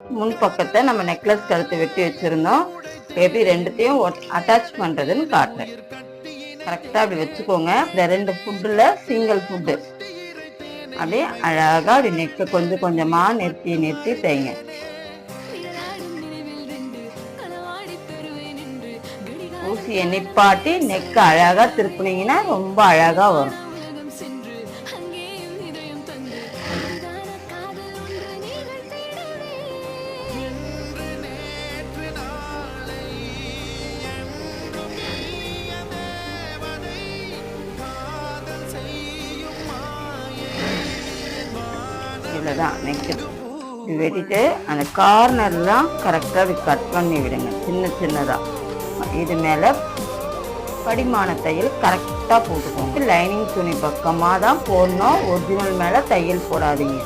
முன் பக்கத்தை நம்ம நெக்லஸ் கழுத்து வெட்டி வச்சிருந்தோம். எப்படி ரெண்டுத்தையும் அட்டாச் பண்றதுன்னு காட்டுறேன். கரெக்டா அப்படி வச்சுக்கோங்க. இந்த 2 ஃபுட்டுல சிங்கிள் ஃபுட்டு அப்படியே அழகா அப்படி நெக்க கொஞ்சம் கொஞ்சமா நிறுத்தி தைங்க. ஊசியை நிப்பாட்டி நெக்க அழகா திருப்பினீங்கன்னா ரொம்ப அழகா வரும். இவ்வளோதான் நெக்கு. இது வெட்டிட்டு அந்த கார்னர்லாம் கரெக்டாக இப்படி கட் பண்ணி விடுங்க, சின்னதாக. இது மேலே படிமான தையல் கரெக்டாக போட்டுக்கோங்க. லைனிங் துணி பக்கமாக தான் போடணும், ஒரிஜினல் மேலே தையல் போடாதீங்க.